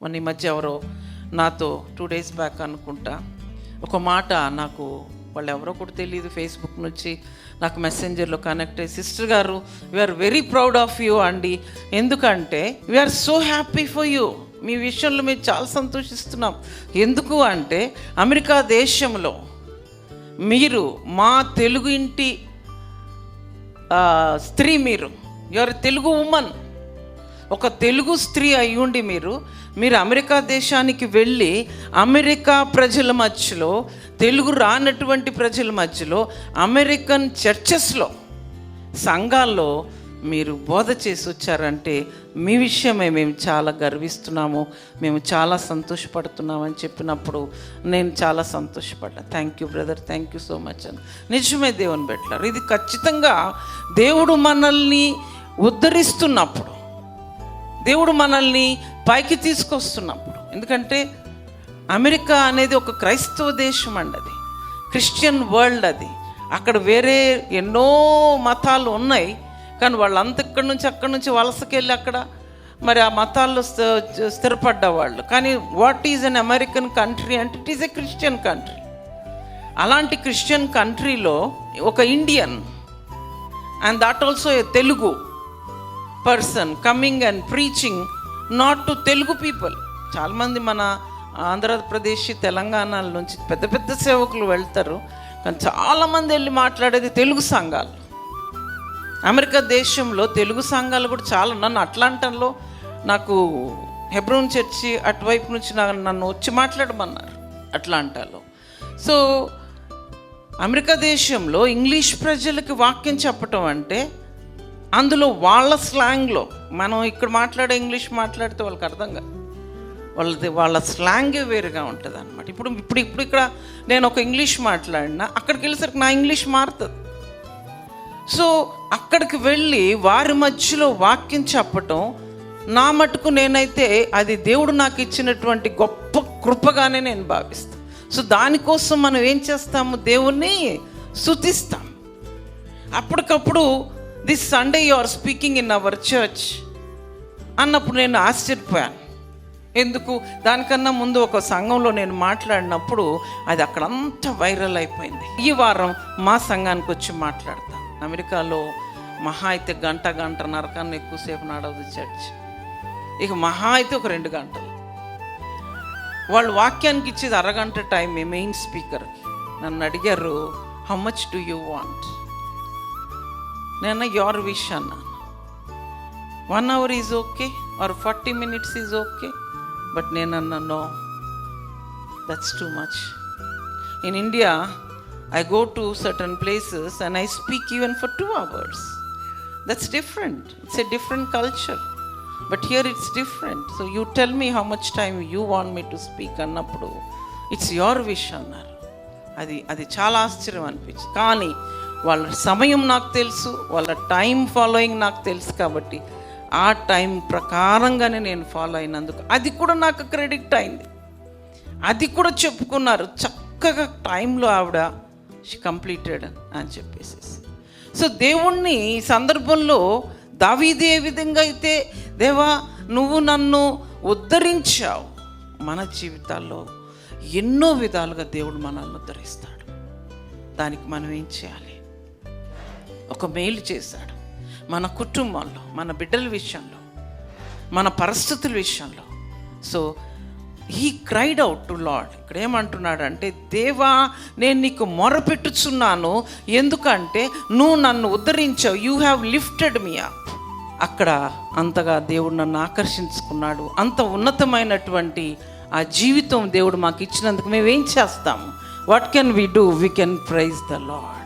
ఈ మధ్య ఎవరో నాతో 2 days బ్యాక్ అనుకుంటా ఒక మాట నాకు, వాళ్ళు ఎవరో కూడా తెలియదు, ఫేస్బుక్ నుంచి నాకు మెసెంజర్లో కనెక్ట్ అయ్యి, సిస్టర్ గారు we are very proud of you అండి, ఎందుకంటే we are so happy for you, మీ విషయంలో మేము చాలా సంతోషిస్తున్నాం. ఎందుకు అంటే అమెరికా దేశంలో మీరు మా తెలుగు ఇంటి స్త్రీ, యువర్ తెలుగు ఉమెన్, ఒక తెలుగు స్త్రీ అయ్యుండి మీరు అమెరికా దేశానికి వెళ్ళి అమెరికా ప్రజల మధ్యలో, తెలుగు రానటువంటి ప్రజల మధ్యలో, అమెరికన్ చర్చెస్లో, సంఘాల్లో మీరు బోధ చేసి వచ్చారంటే మీ విషయమే మేము చాలా గర్విస్తున్నాము, మేము చాలా సంతోషపడుతున్నామని చెప్పినప్పుడు నేను చాలా సంతోషపడ్డా. Thank you brother, thank you so much అని. నిజమే దేవుని బిడ్డలారా, ఇది ఖచ్చితంగా దేవుడు మనల్ని ఉద్ధరిస్తున్నప్పుడు, దేవుడు మనల్ని పైకి తీసుకొస్తున్నప్పుడు. ఎందుకంటే అమెరికా అనేది ఒక క్రైస్తవ దేశం అండి, అది క్రిస్టియన్ వరల్డ్. అది అక్కడ వేరే ఎన్నో మతాలు ఉన్నాయి, కానీ వాళ్ళంతా అక్కడి నుంచి వలసకెళ్ళి అక్కడ మరి ఆ మతాల్లో స్థిరపడ్డవాళ్ళు. కానీ what is an American country అంటే it is a Christian country. అలాంటి క్రిస్టియన్ కంట్రీలో ఒక Indian and that also a Telugu person coming and preaching not to Telugu people. చాలామంది మన ఆంధ్రప్రదేశ్, తెలంగాణ నుంచి పెద్ద పెద్ద సేవకులు వెళ్తారు, కానీ చాలామంది వెళ్ళి మాట్లాడేది తెలుగు సంఘాలు. అమెరికా దేశంలో తెలుగు సంఘాలు కూడా చాలా, నన్ను అట్లాంటాలో నాకు హెబ్రోన్ చర్చి అటువైపు నుంచి నన్ను వచ్చి మాట్లాడమన్నారు అట్లాంటాలో. సో అమెరికా దేశంలో ఇంగ్లీష్ ప్రజలకి వాక్యం చెప్పటం అంటే అందులో వాళ్ళ స్లాంగ్లో, మనం ఇక్కడ మాట్లాడే ఇంగ్లీష్ మాట్లాడితే వాళ్ళకి అర్థం కాదు, వాళ్ళ స్లాంగే వేరుగా ఉంటుంది అనమాట. ఇప్పుడు ఇక్కడ నేను ఒక ఇంగ్లీష్ మాట్లాడినా అక్కడికి వెళ్ళేసరికి నా ఇంగ్లీష్ మారుతుంది. సో అక్కడికి వెళ్ళి వారి మధ్యలో వాక్యం చెప్పటం నా మటుకు నేనైతే అది దేవుడు నాకు ఇచ్చినటువంటి గొప్ప కృపగానే నేను భావిస్తాను. సో దానికోసం మనం ఏం చేస్తాము, దేవుణ్ణి స్తుతిస్తాం. అప్పటికప్పుడు this Sunday you are speaking in our church అన్నప్పుడు నేను ఆశ్చర్యపోయాను. ఎందుకు, దానికన్నా ముందు ఒక సంఘంలో నేను మాట్లాడినప్పుడు అది అక్కడంతా వైరల్ అయిపోయింది. ఈ వారం మా సంఘానికి వచ్చి మాట్లాడతాను. అమెరికాలో మహా అయితే గంటన్నర కన్నా ఎక్కువసేపు నడవదు చర్చ్, ఇక మహా అయితే ఒక 2 గంటలు. వాళ్ళు వాక్యానికి ఇచ్చేది అరగంట టైం మెయిన్ స్పీకర్కి. నన్ను అడిగారు, how much do you want? నేను యువర్ విష్ అన్నాను. 1 hour is okay or 40 minutes is okay, but నేను అన్నా no, that's too much. In India I go to certain places and I speak even for 2 hours. That's different. It's a different culture. But here it's different. So you tell me how much time you want me to speak అన్నప్పుడు it's your wish అన్నారు. అది చాలా ఆశ్చర్యం అనిపించింది. కానీ వాళ్ళ సమయం నాకు తెలుసు, వాళ్ళ టైం ఫాలోయింగ్ నాకు తెలుసు, కాబట్టి ఆ టైం ప్రకారంగానే నేను ఫాలో అయినందుకు అది కూడా నాకు క్రెడిట్ అయింది. అది కూడా చెప్పుకున్నారు, చక్కగా టైంలో ఆవిడ కంప్లీటెడ్ అని చెప్పేసి. సో దేవుణ్ణి ఈ సందర్భంలో దావీదు ఏ విధంగా అయితే, దేవా నువ్వు నన్ను ఉద్ధరించావు, మన జీవితాల్లో ఎన్నో విధాలుగా దేవుడు మనల్ని ఉద్ధరిస్తాడు. దానికి మనం ఏం చేయాలి? ఒక మేలు చేశాడు మన కుటుంబంలో, మన బిడ్డల విషయంలో, మన పరిస్థితుల విషయంలో. So he cried out to lord. ఇక్కడ ఏమంటున్నాడు అంటే, దేవా నేను నీకు మొరపెట్టుచున్నాను, ఎందుకంటే నువ్వు నన్ను ఉద్ధరించావు, you have lifted me up. అక్కడ అంతగా దేవుడు నన్ను ఆకర్షించుకున్నాడు. అంత ఉన్నతమైనటువంటి ఆ జీవితం దేవుడు మాకు ఇచ్చినందుకు మేము ఏం చేస్తాము? What can we do? We can praise the lord.